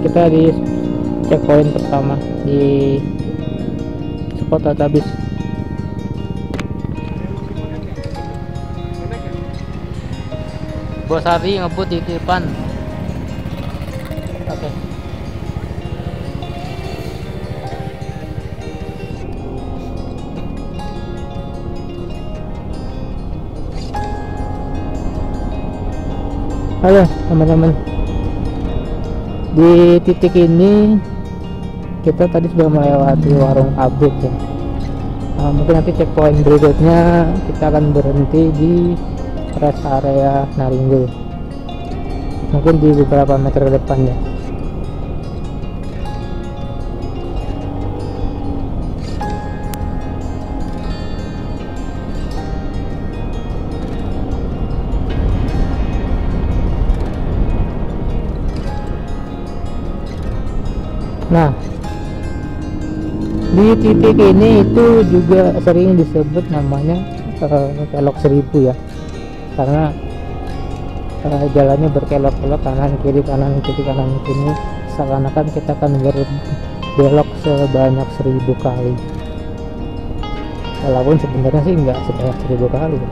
kita di checkpoint pertama di spot database. Bos Ari ngebut di depan. Oke. Halo teman-teman, di titik ini kita tadi sudah melewati warung update ya. Mungkin nanti checkpoint berikutnya kita akan berhenti di rest area Naringo, mungkin di beberapa meter ke depannya. Nah, di titik ini itu juga sering disebut namanya kelok 1000 ya, karena jalannya berkelok-kelok kanan kiri kanan kiri kanan kiri, seakan-akan kita akan berbelok sebanyak 1000 kali, walaupun sebenarnya sih nggak sebanyak 1000 kali ya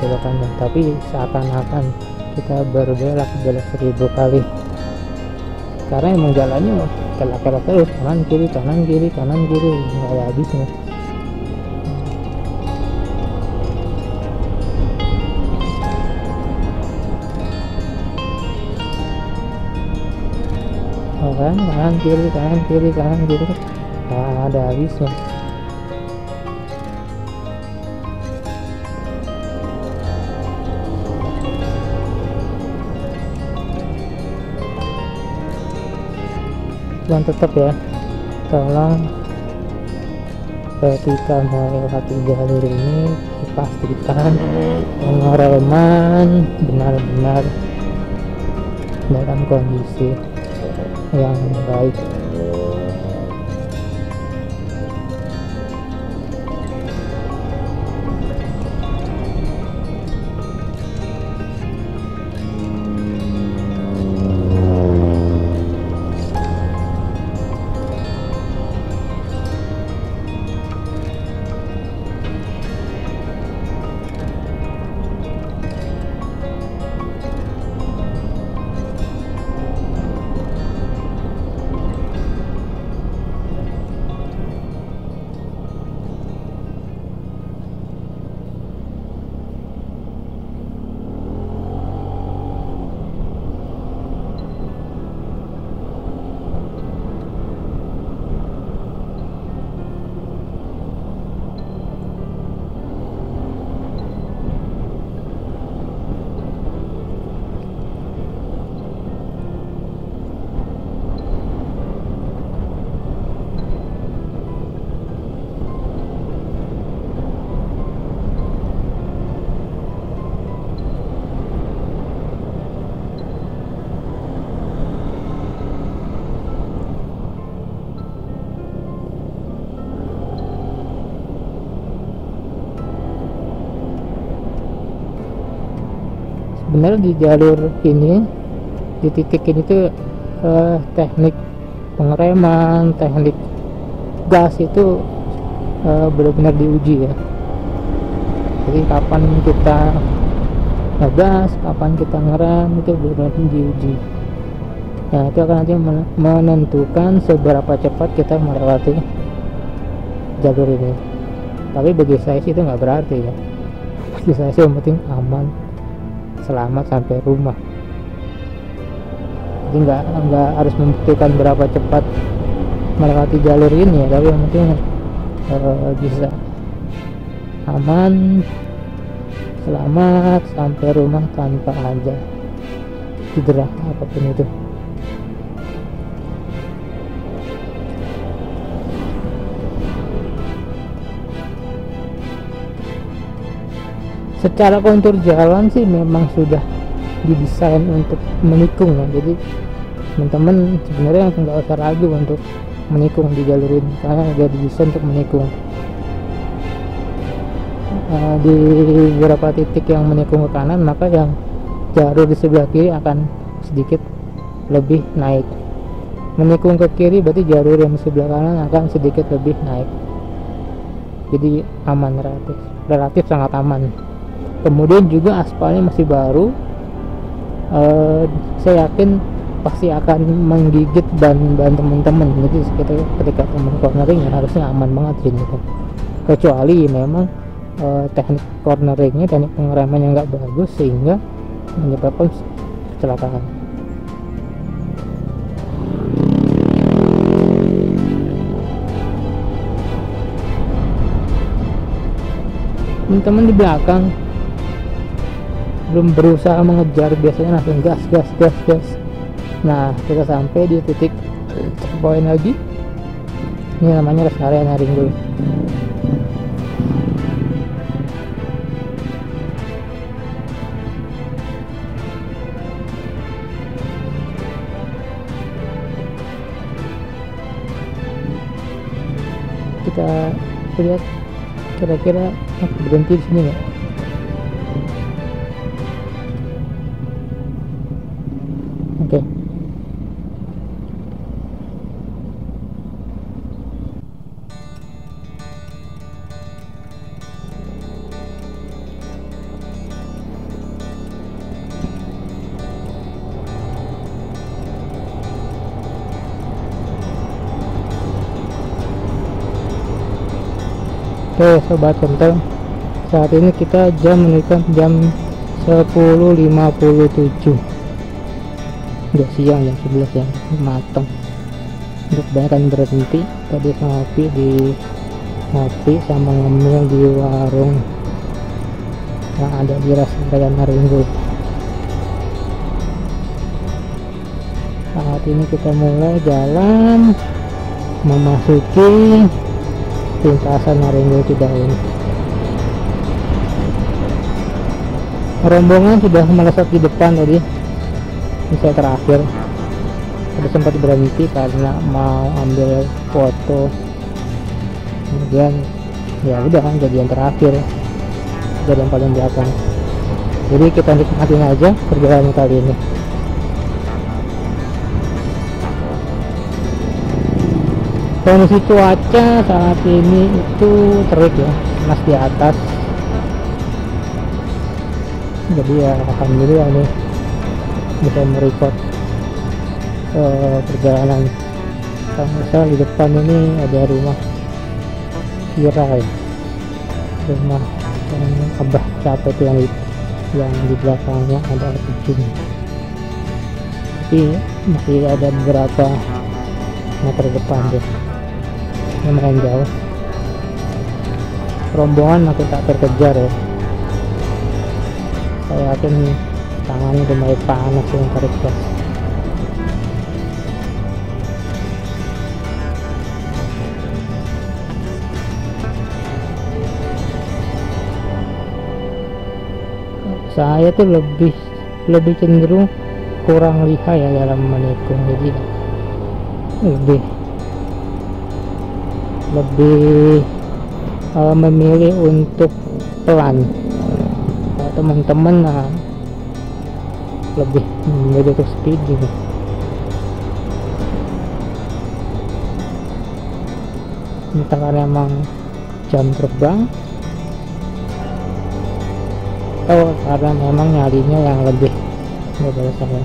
belokannya, tapi seakan-akan kita berbelok 1000 kali karena emang jalannya kelak-kelak terus, kanan kiri kanan kiri kanan kiri, nggak ada habisnya. Kanan kiri kanan kiri kanan kiri, nggak ada habisnya. Dan tetap ya, tolong ketika melewati jalur ini dipastikan pengereman benar-benar dalam kondisi yang baik. Sebenarnya di jalur ini, di titik ini tuh teknik pengereman, teknik gas itu benar-benar diuji ya. Jadi kapan kita ngegas, kapan kita ngerem, itu benar-benar diuji. Nah, itu akan nanti menentukan seberapa cepat kita melewati jalur ini. Tapi bagi saya sih itu nggak berarti ya. Bagi saya sih yang penting aman, selamat sampai rumah. Jadi nggak harus membuktikan berapa cepat melewati jalur ini ya, tapi yang penting bisa aman, selamat sampai rumah tanpa ada cedera apapun itu. Secara kontur jalan sih memang sudah didesain untuk menikung ya, jadi teman-teman sebenarnya nggak usah ragu untuk menikung di jalur ini karena sudah didesain untuk menikung. Di beberapa titik yang menikung ke kanan, maka yang jalur di sebelah kiri akan sedikit lebih naik menikung ke kiri berarti jalur yang sebelah kanan akan sedikit lebih naik, jadi aman, relatif sangat aman. Kemudian juga aspalnya masih baru, saya yakin pasti akan menggigit ban teman-teman, jadi ketika teman cornering ya harusnya aman banget sih gitu. Kecuali memang teknik corneringnya, teknik pengereman yang nggak bagus sehingga menyebabkan kecelakaan. Teman-teman di belakang belum berusaha mengejar, biasanya langsung gas. Nah, kita sampai di titik checkpoint lagi. Ini namanya rest area Naringo. Kita lihat kira-kira berhenti di sini nggak? Oke. Oke sobat kental, saat ini kita menunjukkan jam 10.57, udah siang, jam 11 ya, matang. Untuk bahkan berhenti tadi ngopi sama ngemil di warung yang ada di rest area Naringo. Saat ini kita mulai jalan memasuki lintasan Naringo Cidaun. Rombongan sudah melesat di depan tadi. Ini saya terakhir. Ada sempat berhenti karena mau ambil foto. Kemudian ya udah kan jadi yang terakhir, jadi yang paling belakang. Jadi kita nikmatin aja perjalanan kali ini. Kondisi cuaca saat ini itu terik ya, panas di atas. Jadi ya alhamdulillah nih bisa merecord perjalanan. Misal di depan ini ada rumah Kira ya, rumah yang Abah capek itu yang di belakangnya ada kucing. Tapi masih ada beberapa meter depan deh, lumayan jauh. Rombongan makin tak terkejar ya. Saya yakin tangannya udah mulai panas yang tarik gas. Saya tuh lebih cenderung kurang lihai ya dalam menikung, jadi lebih memilih untuk pelan. Teman-teman lebih memilih untuk speeding. Entah karena emang jam terbang atau karena memang nyarinya yang lebih daripada saya.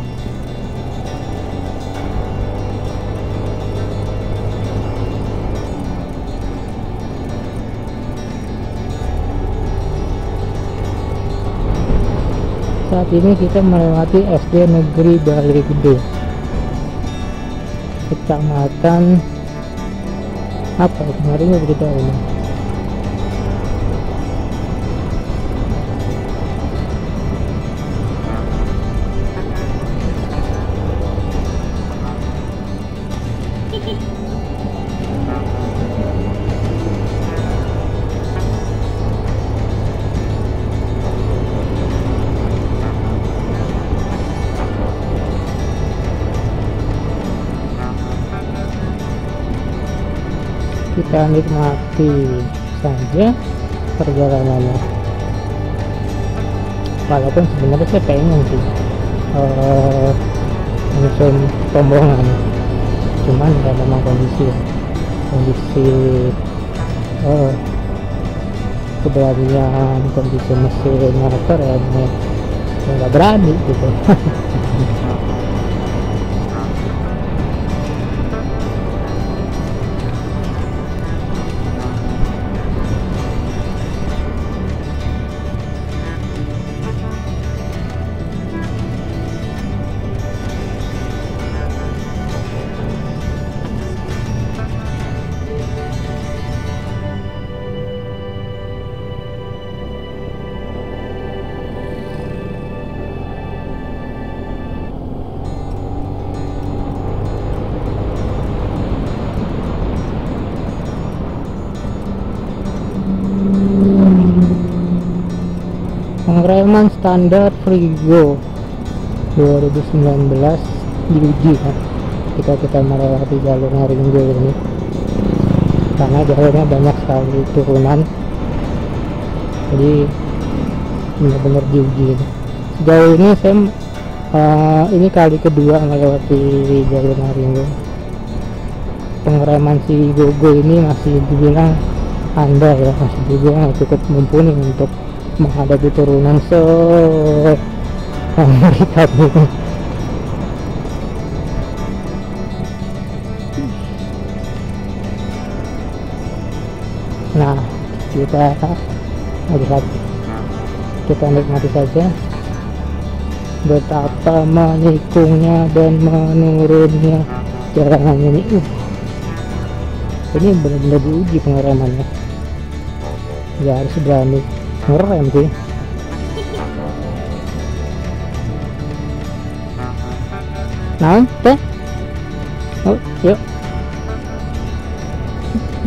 Saat ini kita melewati SD Negeri Bali Gede, kecamatan apa ya, kemarin berita ini. Kita nikmati saja perjalanannya, walaupun sebenarnya saya pengen sih menyusun rombongan, cuman ya memang kondisi eh, keberanian, kondisi mesin motor ya nggak berani gitu. Pengereman standar Frigo 2019 diuji kan kita melewati jalur Haringgo ini, karena jalurnya banyak sekali turunan, jadi benar-benar diuji. Sejauh ini saya ini kali kedua melewati jalur Haringgo. Pengereman si Gogo ini masih dibilang andal ya, masih dibilang cukup mumpuni untuk menghadapi turunan mengerikan ini. Nah, kita lihat, kita nikmati saja betapa menikungnya dan menurunnya jalanan ini. Ini benar-benar diuji pengeremannya, ya harus berani ngerem sih. Nah, teh, oh, yuk,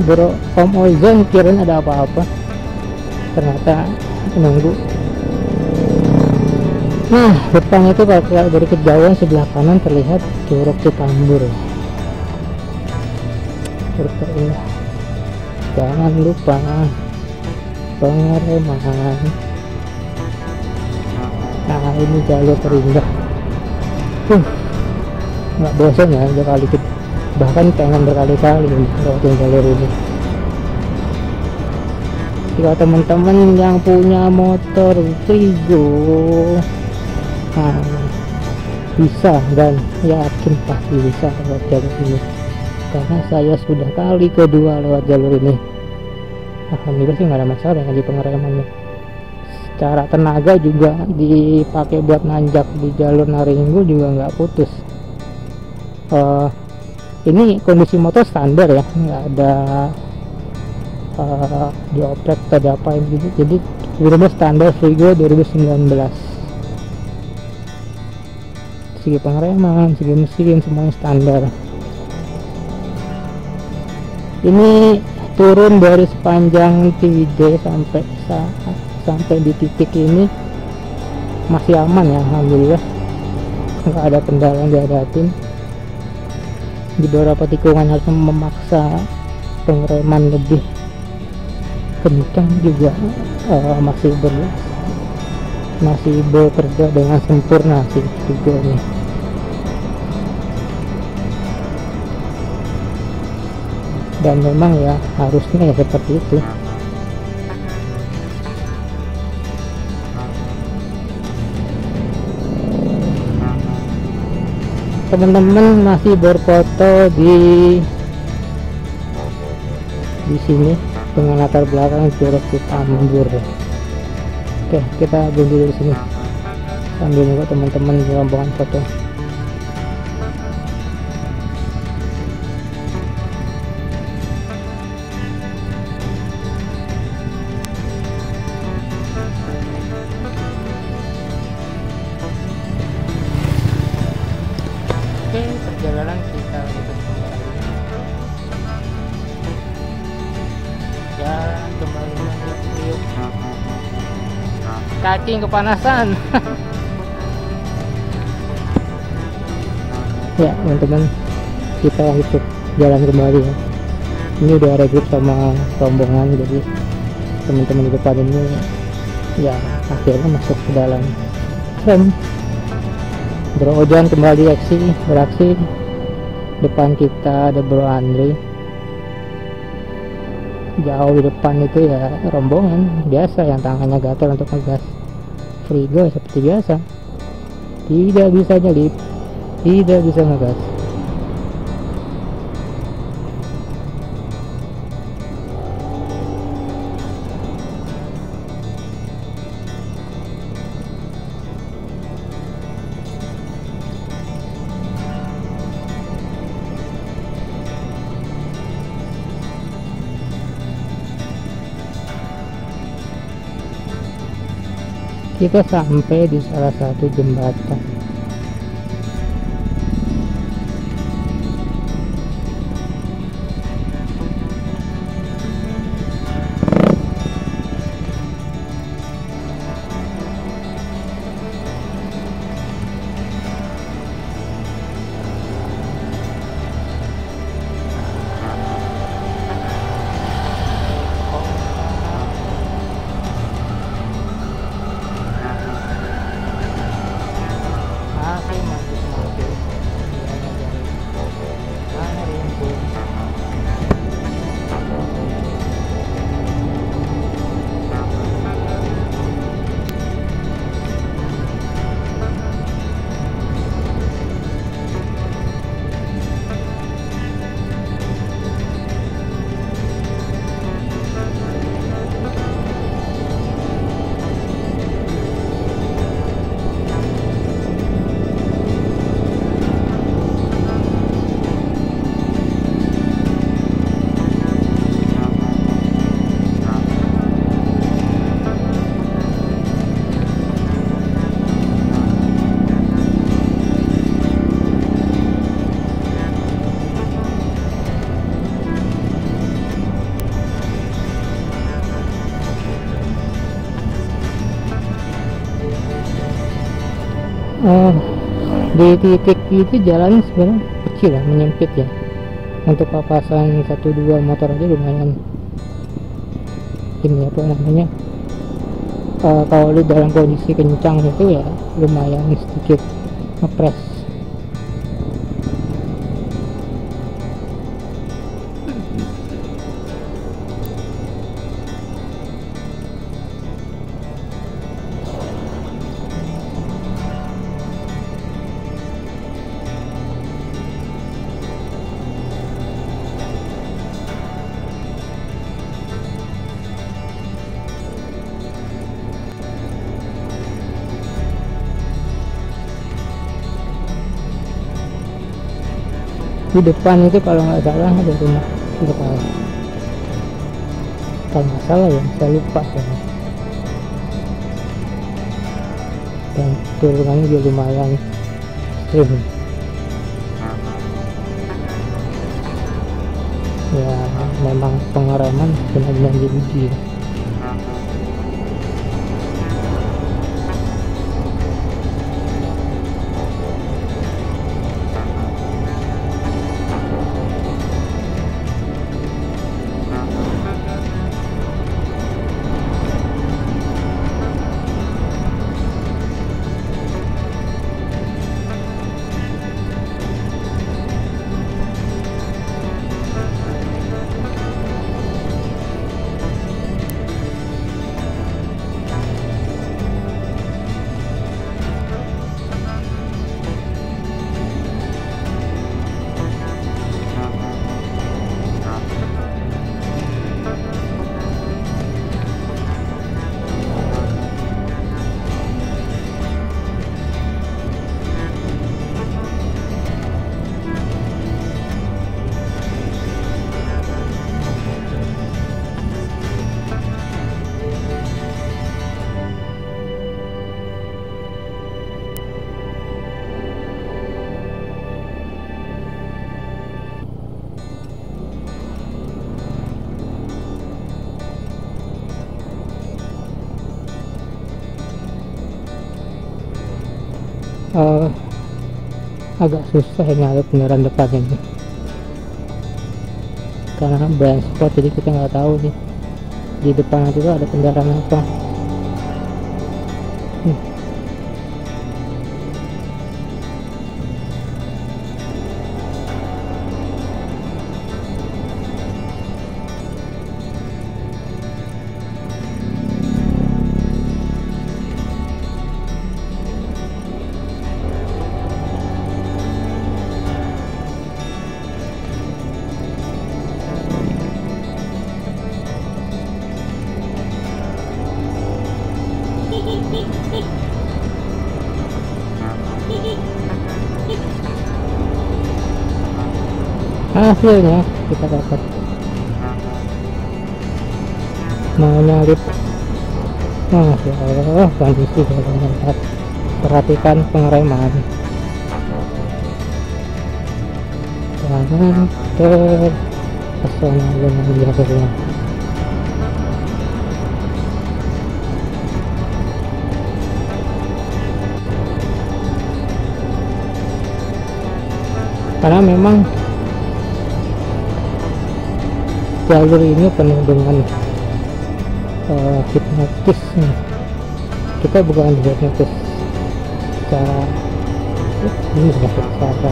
bro, Om Ozon kirain ada apa-apa, ternyata menunggu. Nah, depan itu kalau dari kejauhan sebelah kanan terlihat Curug Citambur. Berkeringat, jangan lupa pengereman. Nah, ini jalur terindah. Nggak bosan ya, bahkan pengen berkali-kali lewatin jalur ini. Jika teman-teman yang punya motor Frigo, nah, bisa dan yakin pasti bisa lewat jalur ini, karena saya sudah kali kedua lewat jalur ini. Alhamdulillah sih nggak ada masalah ya di pengeremannya. Secara tenaga juga dipakai buat nanjak di jalur Haringgo juga nggak putus. Ini kondisi motor standar ya, nggak ada dioprek atau diapain gitu, jadi benar-benar standar Frigo 2019. Segi pengereman, segi mesin, semuanya standar. Ini turun dari sepanjang TJ sampai di titik ini masih aman ya, alhamdulillah, nggak ada kendala yang dihadapin. Di beberapa tikungan harus memaksa pengereman lebih kencang juga, masih bekerja dengan sempurna sih juga nih. Dan memang ya harusnya ya seperti itu. Teman-teman masih berfoto di sini dengan latar belakang Curug Citambur. Oke, kita berhenti di sini sambil nunggu teman-teman di rombongan foto. Perjalanan kita ya kembali yuk. Cacing kepanasan. Ya teman-teman, kita ikut jalan kembali ya. Ini udah ada grup sama rombongan, jadi teman-teman di depan ini ya akhirnya masuk ke dalam frame. Bro Ojan kembali beraksi Depan kita ada Bro Andri, jauh di depan itu ya rombongan biasa yang tangannya gatel untuk ngegas. Frigo seperti biasa tidak bisa nyelip, tidak bisa ngegas. Kita sampai di salah satu jembatan. Di titik itu jalan sebenarnya kecil ya, menyempit ya. Untuk papasan 1-2 motor aja lumayan ini apa namanya, kalau lu dalam kondisi kencang itu ya lumayan sedikit ngepres. Di depan itu kalau nggak salah ada rumah lokal, kalau nggak salah ya, saya lupa ya. Dan turunannya juga lumayan ekstrim ya, memang pengereman benar-benar diuji. Agak susah nyari kendaraan depan ini karena blind spot, jadi kita nggak tahu nih di depan itu ada kendaraan apa. hasilnya kita dapat mau nyalip. Masya Allah, kondisi benar-benar. Perhatikan pengereman, jangan terpesona dengan jalurnya. Karena memang jalur ini penuh dengan hipnotis. Kita bukan hipnotis secara ini secara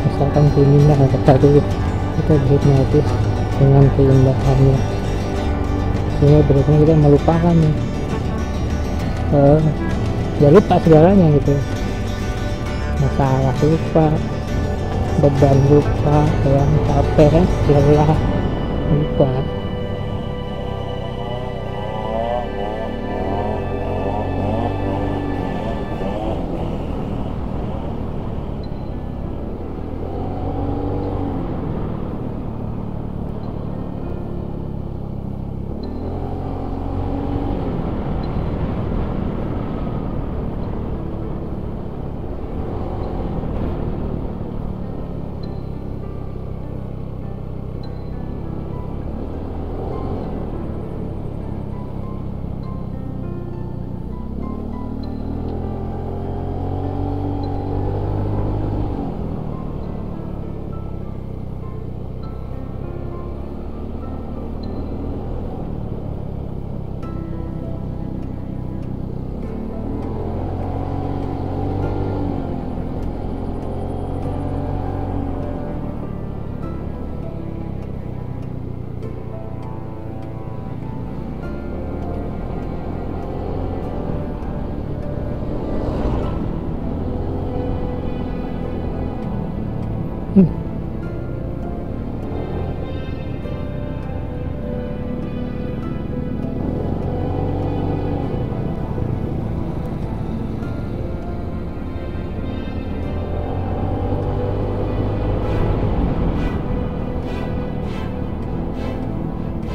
misalkan kriminal, tapi kita hipnotis dengan keindahannya, sehingga berarti kita melupakan ya lupa segalanya gitu, masalah lupa, beban lupa, yang capek lelah lupa.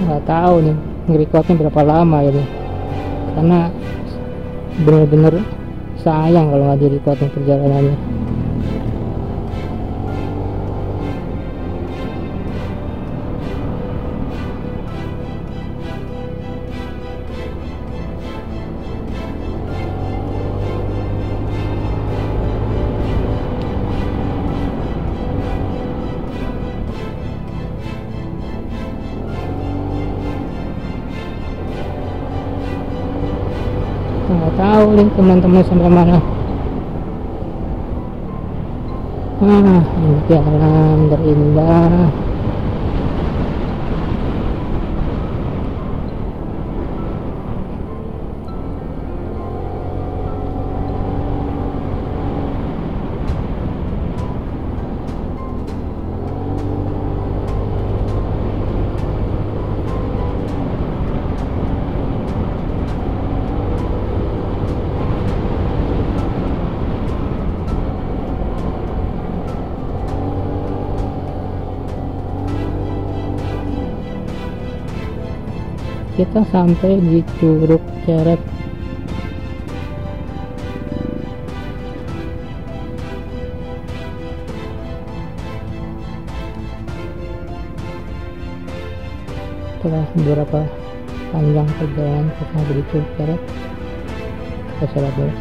Nggak tahu nih nge-recordnya berapa lama ya nih, karena bener-bener sayang kalau nggak di-recording perjalanannya. Nggak tahu nih teman-teman sampai mana. Ini jalan terindah. Kita sampai di Curug Ceret. Setelah beberapa panjang perjalanan kita di Curug Ceret, kita sholat dulu.